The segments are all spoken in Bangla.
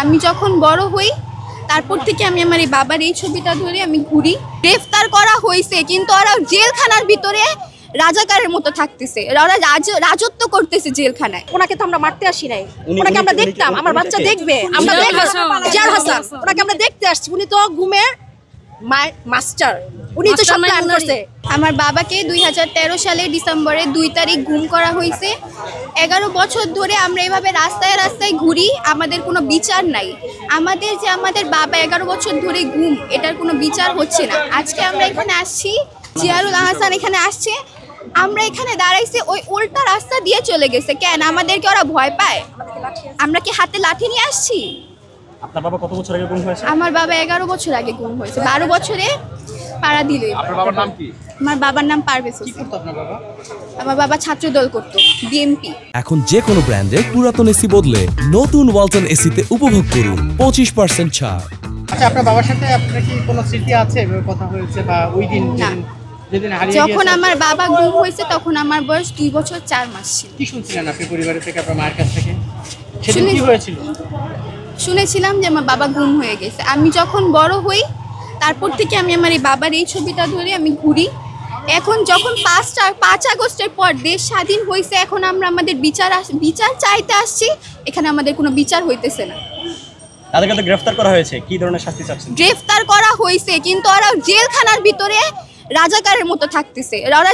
আমি যখন বড় হই তারপর থেকে আমি আমার এই বাবার এই ছবিটা ধরে আমি ঘুরি। গ্রেফতার করা হয়েছে কিন্তু ওরা জেলখানার ভিতরে রাজাকারের মতো থাকতেছে, ওরা রাজত্ব করতেছে জেলখানায়। ওনাকে তো আমরা মারতে আসি নাই, ওনাকে আমরা দেখতাম, আমার বাচ্চা দেখবে, আমরা জিয়াউল হাসান ওনাকে আমরা দেখতে আসছি। উনি তো ঘুমের মাস্টার, উনি তো সব প্ল্যান করছে। আমার বাবাকে 2013 সালের ডিসেম্বরের 2 তারিখ গুম করা হয়েছে। 11 বছর ধরে আমরা এভাবে রাস্তায় রাস্তায় ঘুরি, আমাদের কোনো বিচার নাই। আমাদের বাবা 11 বছর ধরে গুম, এটার কোনো বিচার হচ্ছে না। আজকে আমরা এখানে আসছি, জিয়াউল হাসান এখানে আসছে, আমরা এখানে দাঁড়াইছি, ওই উল্টা রাস্তা দিয়ে চলে গেছে। কেন আমাদেরকে ওরা ভয় পায়? আমরা কি হাতে লাঠি নিয়ে আসছি? আপনার বাবা কত বছর আগে গুম হয়েছে? আমার বাবা 11 বছর আগে গুম হয়েছে, 12 বছরে পাড়া দিলে। আপনার বাবার নাম কি? আমার বাবার নাম পারভেজ হোসেন। কি করতো আপনার বাবা? আমার বাবা ছাত্রদল করতো, বিএমপি। এখন যে কোনো ব্র্যান্ডের পুরাতন এসি বদলে নতুন ওয়ালটন এসিতে উপভোগ করুন 25% ছাড়। আচ্ছা, আপনার বাবার সাথে আপনার কি কোনো স্মৃতি আছে, কথা হয়েছে বা ওই দিন যেদিন হারিয়ে গিয়েছে? যখন আমার বাবা গুম হয়েছে তখন আমার বয়স 2 বছর 4 মাস ছিল। কি শুনছিলেন আপনি পরিবারের থেকে, আপনার মায়ের কাছ থেকে? সেদিন কি হয়েছিল? শুনেছিলাম যে আমার বাবা গুম হয়ে গেছে। আমি যখন বড় হই তারপর থেকে আমি আমার এই বাবার এই ছবিটা ধরে আমি ঘুরি। এখন যখন 5 আগস্টের পর দেশ স্বাধীন হয়েছে, এখন আমরা আমাদের বিচার চাইতে আসছি, এখানে আমাদের কোনো বিচার হইতেছে না। তাদেরকে তো গ্রেফতার করা হয়েছে, কি ধরনের শাস্তি চাচ্ছেন? গ্রেফতার করা হয়েছে কিন্তু ওরা জেলখানার ভিতরে রাজাকারের মতো থাকতেছে, ওরা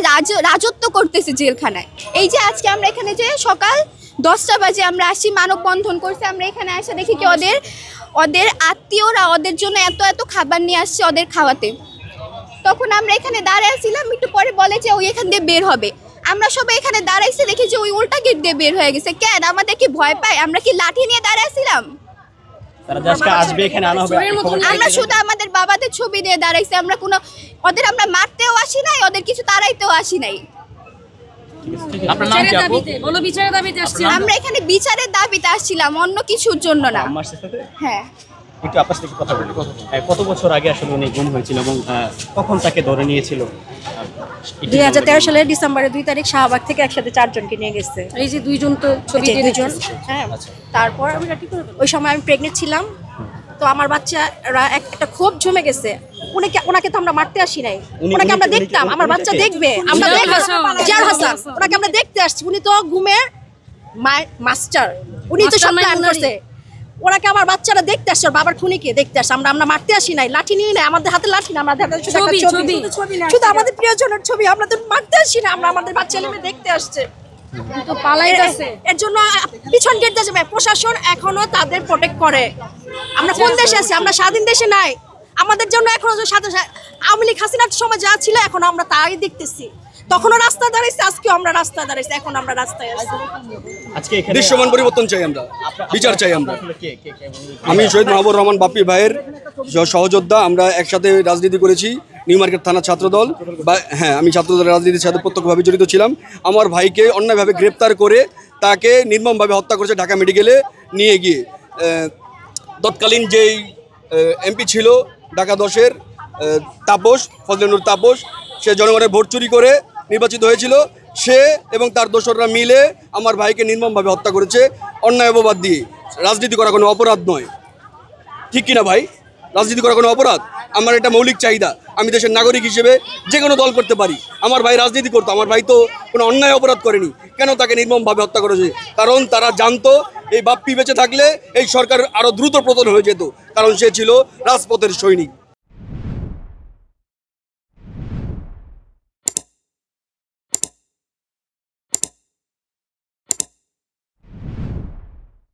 রাজত্ব করতেছে জেলখানায়। এই যে আজকে আমরা এখানে যে সকাল 10টা বাজে আমরা আসছি, মানববন্ধন করছে, আমরা এখানে এসে দেখি কি ওদের আত্মীয়রা ওদের জন্য এত খাবার নিয়ে আসছে ওদের খাওয়াতে। তখন আমরা এখানে দাঁড়াইছিলাম, একটু পরে বলে যে ওই এখান দিয়ে বের হবে। আমরা সবাই এখানে দাঁড়াইছি, দেখি যে ওই উল্টা গেট দিয়ে বের হয়ে গেছে। কেন আমাদের কি ভয় পায়? আমরা কি লাঠি নিয়ে দাঁড়াইছিলাম? আমরা শুধু আমাদের বাবাদের ছবি দিয়ে দাঁড়াইছি, আমরা আমরা মারতেও আসি নাই, ওদের কিছু তাড়াইতেও আসি নাই। আমরা এখানে বিচারের দাবিতে আসছিলাম, অন্য কিছুর জন্য না। হ্যাঁ, একটু আপনার সাথে কথা বলি। কত বছর আগে আসলে উনি গুম হয়েছিল এবং কখন তাকে ধরে নিয়েছিল? 2013 সালের ডিসেম্বরের 2 তারিখ শাহবাগ থেকে একসাথে 4 জনকে নিয়ে গেছে। এই যে 2 জন তো ছবি দিয়ে দুজন। হ্যাঁ, তারপর ওই সময় আমি প্রেগনেন্ট ছিলাম, তো আমার বাচ্চারা একটা ক্ষোভ জমে গেছে। ওনাকে তো আমরা মারতে আসি নাই, ওনাকে আমরা দেখতাম, আমার বাচ্চা দেখবে, আমরা জিয়াউল হাসান ওনাকে আমরা দেখতে আসছি। উনি তো ঘুমের মাস্টার, উনি তো সব প্ল্যান করছে। ওনাকে আমার বাচ্চারা দেখতে আসছে, বাবার খুনিকে দেখতে আসছে। আমরা মারতে আসি নাই, লাঠি নিয়ে নাই, আমাদের হাতে লাঠি না, আমাদের হাতে শুধু আমাদের প্রিয়জনের ছবি। আমরা তো মারতে আসি না, আমরা আমাদের বাচ্চা মেয়ে দেখতে আসছে। এর জন্য পিছন গেট যাবে প্রশাসন, এখনো তাদের প্রোটেক্ট করে। আমরা কোন দেশে আছি? আমরা স্বাধীন দেশে নাই। আমাদের জন্য এখনো আওয়ামী লীগ হাসিনার সময় যা ছিল এখন আমরা তাই দেখতেছি। তখনও রাস্তা দাঁড়াইছে, আজকেও আমরা রাস্তা দাঁড়াইছি, এখন আমরা রাস্তায় আছি। আজকে দৃশ্যমান পরিবর্তন চাই, আমরা বিচার চাই। আমি শহীদ মাহবুবুর রহমান বাপ্পি ভাইয়ের সহযোদ্ধা। আমরা একসাথে রাজনীতি করেছি, নিউ মার্কেট থানা ছাত্রদল। হ্যাঁ, আমি ছাত্রদলের রাজনীতির সাথে প্রত্যক্ষভাবে জড়িত ছিলাম। আমার ভাইকে অন্যায়ভাবে গ্রেপ্তার করে তাকে নির্মমভাবে হত্যা করেছে ঢাকা মেডিকেলে নিয়ে গিয়ে। তৎকালীন যেই এমপি ছিল ঢাকা 10-এর তাপস, ফজলেনুর তাপস, সে জনগণের ভোট চুরি করে নির্বাচিত হয়েছিল। সে এবং তার দোসররা মিলে আমার ভাইকে নির্মমভাবে হত্যা করেছে অন্যায় অপবাদ দিয়ে। রাজনীতি করা কোনো অপরাধ নয়, ঠিক কিনা ভাই? রাজনীতি করা কোনো অপরাধ? আমার এটা মৌলিক চাহিদা। আমি দেশের নাগরিক হিসেবে যে কোনো দল করতে পারি। আমার ভাই রাজনীতি করতো, আমার ভাই তো কোনো অন্যায় অপরাধ করেনি। কেন তাকে নির্মমভাবে হত্যা করেছে? কারণ তারা জানতো এই বাপ্পি বেঁচে থাকলে এই সরকার আরও দ্রুত পতন হয়ে যেত, কারণ সে ছিল রাজপথের সৈনিক।